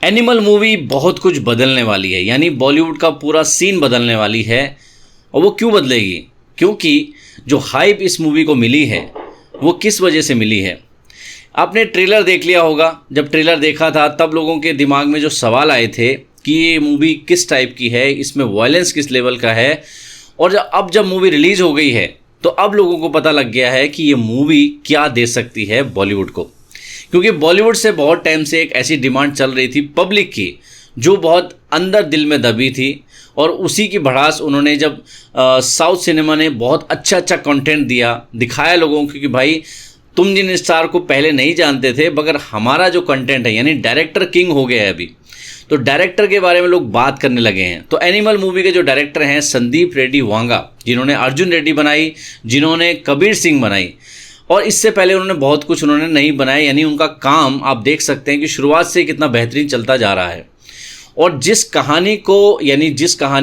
Animal movie बहुत कुछ बदलने वाली है, यानी बॉलीवुड का पूरा सीन बदलने वाली है। और वो क्यों बदलेगी? क्योंकि जो हाइप इस मूवी को मिली है वो किस वजह से मिली है। आपने ट्रेलर देख लिया होगा। जब ट्रेलर देखा था तब लोगों के दिमाग में जो सवाल आए थे कि ये मूवी किस टाइप की है, इसमें वायलेंस किस लेवल का है। और जब मूवी रिलीज़ हो गई है तो अब लोगों को पता लग गया है कि ये मूवी क्या दे सकती है बॉलीवुड को। क्योंकि बॉलीवुड से बहुत टाइम से एक ऐसी डिमांड चल रही थी पब्लिक की, जो बहुत अंदर दिल में दबी थी। और उसी की भड़ास उन्होंने जब साउथ सिनेमा ने बहुत अच्छा कंटेंट दिखाया लोगों को कि भाई तुम जिन स्टार को पहले नहीं जानते थे, मगर हमारा जो कंटेंट है, यानी डायरेक्टर किंग हो गया है अभी, तो डायरेक्टर के बारे में लोग बात करने लगे हैं। तो एनिमल मूवी के जो डायरेक्टर हैं संदीप रेड्डी वांगा, जिन्होंने अर्जुन रेड्डी बनाई, जिन्होंने कबीर सिंह बनाई, और इससे पहले उन्होंने बहुत कुछ नहीं बनाया। यानी उनका काम आप देख सकते हैं कि शुरुआत से कितना बेहतरीन चलता जा रहा है। और जिस कहानी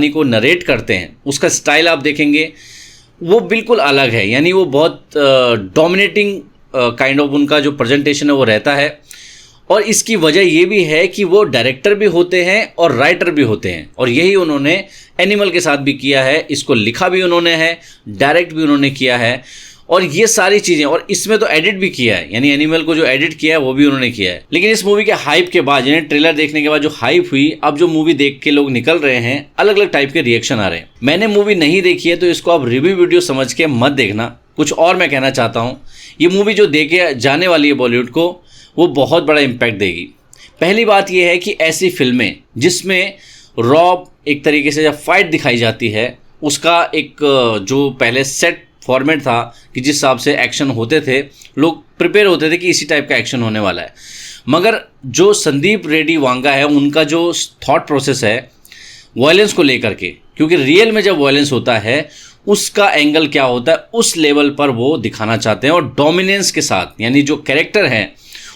को नरेट करते हैं उसका स्टाइल आप देखेंगे वो बिल्कुल अलग है। यानी वो बहुत डोमिनेटिंग काइंड ऑफ उनका जो प्रेजेंटेशन है वो रहता है। और इसकी वजह ये भी है कि वो डायरेक्टर भी होते हैं और राइटर भी होते हैं, और यही उन्होंने एनिमल के साथ भी किया है। इसको लिखा भी उन्होंने है, डायरेक्ट भी उन्होंने किया है, और ये सारी चीज़ें, और इसमें तो एडिट भी किया है। यानी एनिमल को जो एडिट किया है वो भी उन्होंने किया है। लेकिन इस मूवी के हाइप के बाद, यानी ट्रेलर देखने के बाद जो हाइप हुई, अब जो मूवी देख के लोग निकल रहे हैं, अलग अलग टाइप के रिएक्शन आ रहे हैं। मैंने मूवी नहीं देखी है तो इसको आप रिव्यू वीडियो समझ के मत देखना। कुछ और मैं कहना चाहता हूँ, ये मूवी जो देखे जाने वाली है बॉलीवुड को, वो बहुत बड़ा इम्पैक्ट देगी। पहली बात यह है कि ऐसी फिल्में जिसमें रॉब एक तरीके से जब फाइट दिखाई जाती है, उसका एक जो पहले सेट फॉर्मेट था कि जिस हिसाब से एक्शन होते थे, लोग प्रिपेयर होते थे कि इसी टाइप का एक्शन होने वाला है। मगर जो संदीप रेड्डी वांगा है, उनका जो थॉट प्रोसेस है वायलेंस को लेकर के, क्योंकि रियल में जब वायलेंस होता है उसका एंगल क्या होता है, उस लेवल पर वो दिखाना चाहते हैं। और डोमिनेंस के साथ, यानी जो कैरेक्टर है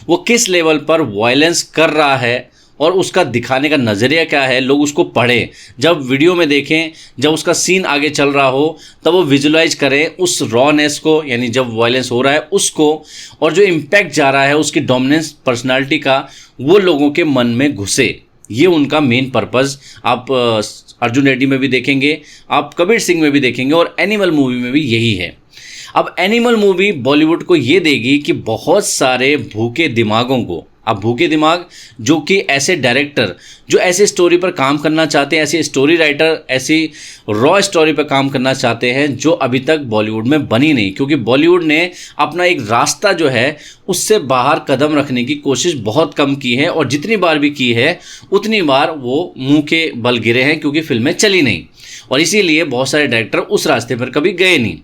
वो किस लेवल पर वायलेंस कर रहा है और उसका दिखाने का नज़रिया क्या है, लोग उसको पढ़ें, जब वीडियो में देखें, जब उसका सीन आगे चल रहा हो तब वो विजुलाइज करें उस रॉनेस को, यानी जब वायलेंस हो रहा है उसको, और जो इम्पैक्ट जा रहा है उसकी डोमिनेंस पर्सनालिटी का, वो लोगों के मन में घुसे। ये उनका मेन पर्पज़ आप अर्जुन रेड्डी में भी देखेंगे, आप कबीर सिंह में भी देखेंगे, और एनिमल मूवी में भी यही है। अब एनिमल मूवी बॉलीवुड को ये देगी कि बहुत सारे भूखे दिमागों को, अब भूखे दिमाग जो कि ऐसे डायरेक्टर जो ऐसे स्टोरी पर काम करना चाहते हैं, ऐसे स्टोरी राइटर ऐसी रॉ स्टोरी पर काम करना चाहते हैं जो अभी तक बॉलीवुड में बनी नहीं। क्योंकि बॉलीवुड ने अपना एक रास्ता जो है उससे बाहर कदम रखने की कोशिश बहुत कम की है, और जितनी बार भी की है उतनी बार वो मुंह के बल गिरे हैं, क्योंकि फिल्में चली नहीं, और इसीलिए बहुत सारे डायरेक्टर उस रास्ते पर कभी गए नहीं।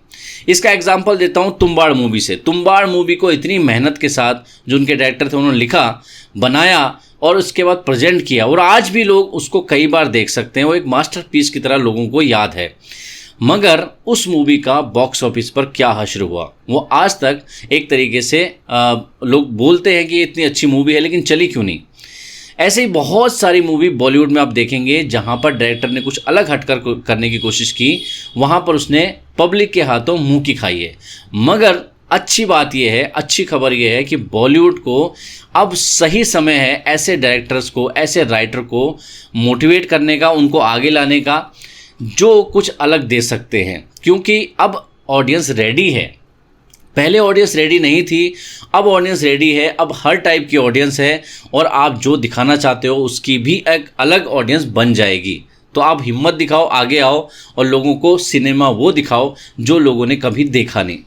इसका एग्जाम्पल देता हूँ तुम्बाड़ मूवी से। तुम्बाड़ मूवी को इतनी मेहनत के साथ जो उनके डायरेक्टर थे उन्होंने लिखा, बनाया और उसके बाद प्रेजेंट किया, और आज भी लोग उसको कई बार देख सकते हैं। वो एक मास्टरपीस की तरह लोगों को याद है। मगर उस मूवी का बॉक्स ऑफिस पर क्या हश्र हुआ, वो आज तक एक तरीके से लोग बोलते हैं कि ये इतनी अच्छी मूवी है, लेकिन चली क्यों नहीं। ऐसे ही बहुत सारी मूवी बॉलीवुड में आप देखेंगे जहाँ पर डायरेक्टर ने कुछ अलग हटकर करने की कोशिश की, वहाँ पर उसने पब्लिक के हाथों मुंह की खाई है। मगर अच्छी बात यह है, अच्छी खबर यह है कि बॉलीवुड को अब सही समय है ऐसे डायरेक्टर्स को, ऐसे राइटर को मोटिवेट करने का, उनको आगे लाने का, जो कुछ अलग दे सकते हैं। क्योंकि अब ऑडियंस रेडी है। पहले ऑडियंस रेडी नहीं थी, अब ऑडियंस रेडी है। अब हर टाइप की ऑडियंस है, और आप जो दिखाना चाहते हो उसकी भी एक अलग ऑडियंस बन जाएगी। तो आप हिम्मत दिखाओ, आगे आओ, और लोगों को सिनेमा वो दिखाओ जो लोगों ने कभी देखा नहीं।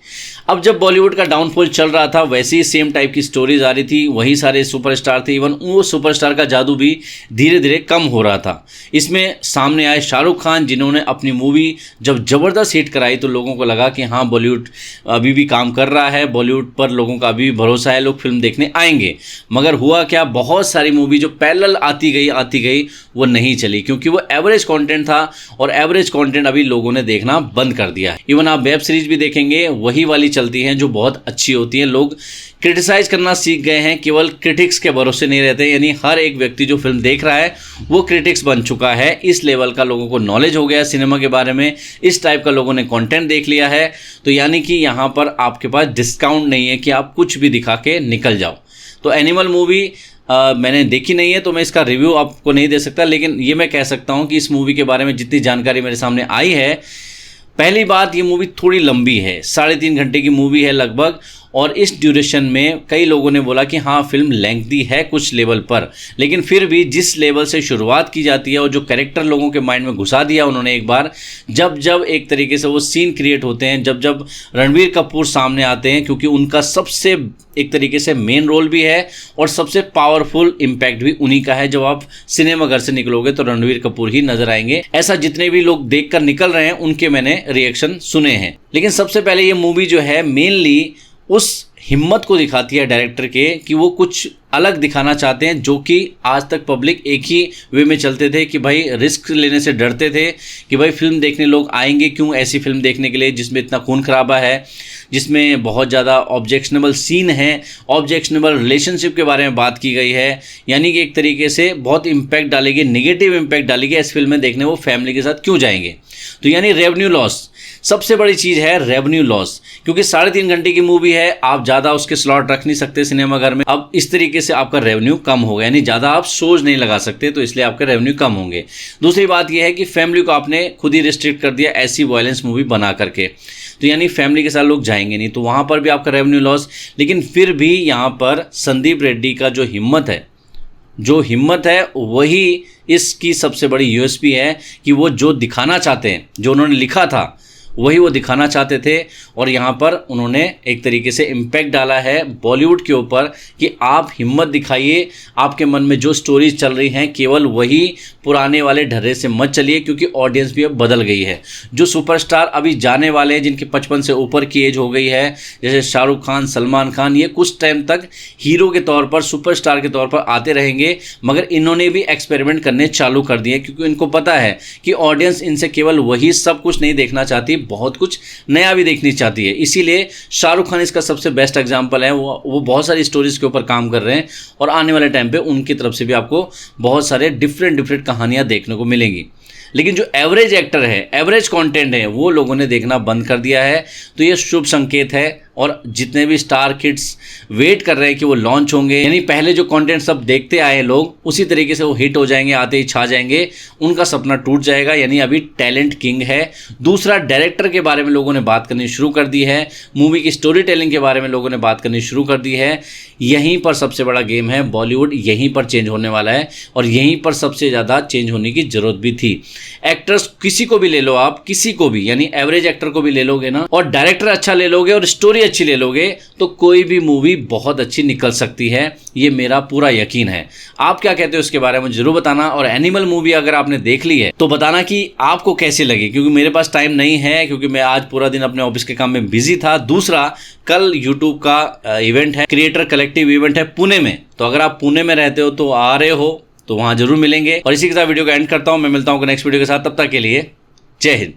अब जब बॉलीवुड का डाउनफॉल चल रहा था, वैसे ही सेम टाइप की स्टोरीज आ रही थी, वही सारे सुपरस्टार थे। इवन वो सुपरस्टार का जादू भी धीरे धीरे कम हो रहा था। इसमें सामने आए शाहरुख खान, जिन्होंने अपनी मूवी जब ज़बरदस्त हिट कराई तो लोगों को लगा कि हाँ, बॉलीवुड अभी भी काम कर रहा है, बॉलीवुड पर लोगों का अभी भी भरोसा है, लोग फिल्म देखने आएंगे। मगर हुआ क्या, बहुत सारी मूवी जो पैरेलल आती गई वो नहीं चली, क्योंकि वो एवरेज कंटेंट था, और एवरेज कंटेंट अभी लोगों ने देखना बंद कर दिया है। इवन आप वेब सीरीज भी देखेंगे, वही वाली चलती हैं जो बहुत अच्छी होती हैं। लोग क्रिटिसाइज करना सीख गए हैं, केवल क्रिटिक्स के भरोसे नहीं रहते। यानी हर एक व्यक्ति जो फिल्म देख रहा है वो क्रिटिक्स बन चुका है। इस लेवल का लोगों को नॉलेज हो गया सिनेमा के बारे में, इस टाइप का लोगों ने कंटेंट देख लिया है। तो यानी कि यहाँ पर आपके पास डिस्काउंट नहीं है कि आप कुछ भी दिखा के निकल जाओ। तो एनिमल मूवी मैंने देखी नहीं है तो मैं इसका रिव्यू आपको नहीं दे सकता, लेकिन ये मैं कह सकता हूँ कि इस मूवी के बारे में जितनी जानकारी मेरे सामने आई है, पहली बात ये मूवी थोड़ी लंबी है, 3.5 घंटे की मूवी है लगभग। और इस ड्यूरेशन में कई लोगों ने बोला कि हाँ फिल्म लेंथी है कुछ लेवल पर, लेकिन फिर भी जिस लेवल से शुरुआत की जाती है और जो कैरेक्टर लोगों के माइंड में घुसा दिया उन्होंने एक बार, जब जब एक तरीके से वो सीन क्रिएट होते हैं, जब जब रणबीर कपूर सामने आते हैं, क्योंकि उनका सबसे एक तरीके से मेन रोल भी है और सबसे पावरफुल इम्पैक्ट भी उन्हीं का है। जब आप सिनेमा घर से निकलोगे तो रणबीर कपूर ही नजर आएंगे, ऐसा जितने भी लोग देखकर निकल रहे हैं उनके मैंने रिएक्शन सुने हैं। लेकिन सबसे पहले ये मूवी जो है मेनली उस हिम्मत को दिखाती है डायरेक्टर के कि वो कुछ अलग दिखाना चाहते हैं, जो कि आज तक पब्लिक एक ही वे में चलते थे कि भाई रिस्क लेने से डरते थे कि भाई फिल्म देखने लोग आएंगे क्यों ऐसी फिल्म देखने के लिए जिसमें इतना खून खराबा है, जिसमें बहुत ज़्यादा ऑब्जेक्शनेबल सीन है, ऑब्जेक्शनेबल रिलेशनशिप के बारे में बात की गई है, यानी कि एक तरीके से बहुत इम्पैक्ट डालेगी, निगेटिव इम्पैक्ट डालेगी, इस फिल्म में देखने वो फैमिली के साथ क्यों जाएंगे। तो यानी रेवेन्यू लॉस सबसे बड़ी चीज़ है, रेवेन्यू लॉस, क्योंकि 3.5 घंटे की मूवी है, आप ज़्यादा उसके स्लॉट रख नहीं सकते सिनेमा घर में। अब इस तरीके से आपका रेवेन्यू कम होगा, यानी ज़्यादा आप शोज नहीं लगा सकते, तो इसलिए आपके रेवेन्यू कम होंगे। दूसरी बात यह है कि फैमिली को आपने खुद ही रिस्ट्रिक्ट कर दिया ऐसी वायलेंस मूवी बना करके, तो यानी फैमिली के साथ लोग जाएंगे नहीं, तो वहाँ पर भी आपका रेवेन्यू लॉस। लेकिन फिर भी यहाँ पर संदीप रेड्डी का जो हिम्मत है वही इसकी सबसे बड़ी यूएसपी है कि वो जो दिखाना चाहते हैं, जो उन्होंने लिखा था वही वो दिखाना चाहते थे। और यहाँ पर उन्होंने एक तरीके से इम्पैक्ट डाला है बॉलीवुड के ऊपर कि आप हिम्मत दिखाइए, आपके मन में जो स्टोरीज चल रही हैं केवल वही पुराने वाले ढर्रे से मत चलिए, क्योंकि ऑडियंस भी अब बदल गई है। जो सुपरस्टार अभी जाने वाले हैं, जिनकी 55 से ऊपर की एज हो गई है, जैसे शाहरुख खान, सलमान खान, ये कुछ टाइम तक हीरो के तौर पर, सुपरस्टार के तौर पर आते रहेंगे, मगर इन्होंने भी एक्सपेरिमेंट करने चालू कर दिए, क्योंकि इनको पता है कि ऑडियंस इनसे केवल वही सब कुछ नहीं देखना चाहती, बहुत कुछ नया भी देखनी चाहती है। इसीलिए शाहरुख खान इसका सबसे बेस्ट एग्जांपल है। वो बहुत सारी स्टोरीज के ऊपर काम कर रहे हैं और आने वाले टाइम पे उनकी तरफ से भी आपको बहुत सारे डिफरेंट कहानियां देखने को मिलेंगी। लेकिन जो एवरेज एक्टर है, एवरेज कंटेंट है, वो लोगों ने देखना बंद कर दिया है, तो ये शुभ संकेत है। और जितने भी स्टार किड्स वेट कर रहे हैं कि वो लॉन्च होंगे, यानी पहले जो कंटेंट सब देखते आए लोग उसी तरीके से वो हिट हो जाएंगे, आते ही छा जाएंगे, उनका सपना टूट जाएगा। यानी अभी टैलेंट किंग है। दूसरा, डायरेक्टर के बारे में लोगों ने बात करनी शुरू कर दी है, मूवी की स्टोरी टेलिंग के बारे में लोगों ने बात करनी शुरू कर दी है। यहीं पर सबसे बड़ा गेम है, बॉलीवुड यहीं पर चेंज होने वाला है और यहीं पर सबसे ज़्यादा चेंज होने की जरूरत भी थी। एक्टर्स किसी को भी ले लो आप, किसी को भी, यानी एवरेज एक्टर को भी ले लोगे ना, और डायरेक्टर अच्छा ले लोगे और स्टोरी अच्छी ले लोगे, तो कोई भी मूवी बहुत अच्छी निकल सकती है, ये मेरा पूरा यकीन है। आप क्या कहते हो इसके बारे में जरूर बताना। और एनिमल मूवी अगर आपने देख ली है तो बताना कि आपको कैसी लगी, क्योंकि मेरे पास टाइम नहीं है, क्योंकि मैं आज पूरा दिन अपने ऑफिस के काम में बिजी था। दूसरा, कल यूट्यूब का इवेंट है, क्रिएटर कलेक्टिव इवेंट है पुणे में, तो अगर आप पुणे में रहते हो तो आ रहे हो तो वहां जरूर मिलेंगे। और इसी के साथ वीडियो को एंड करता हूं, मैं मिलता हूं नेक्स्ट वीडियो के साथ, तब तक के लिए जय हिंद।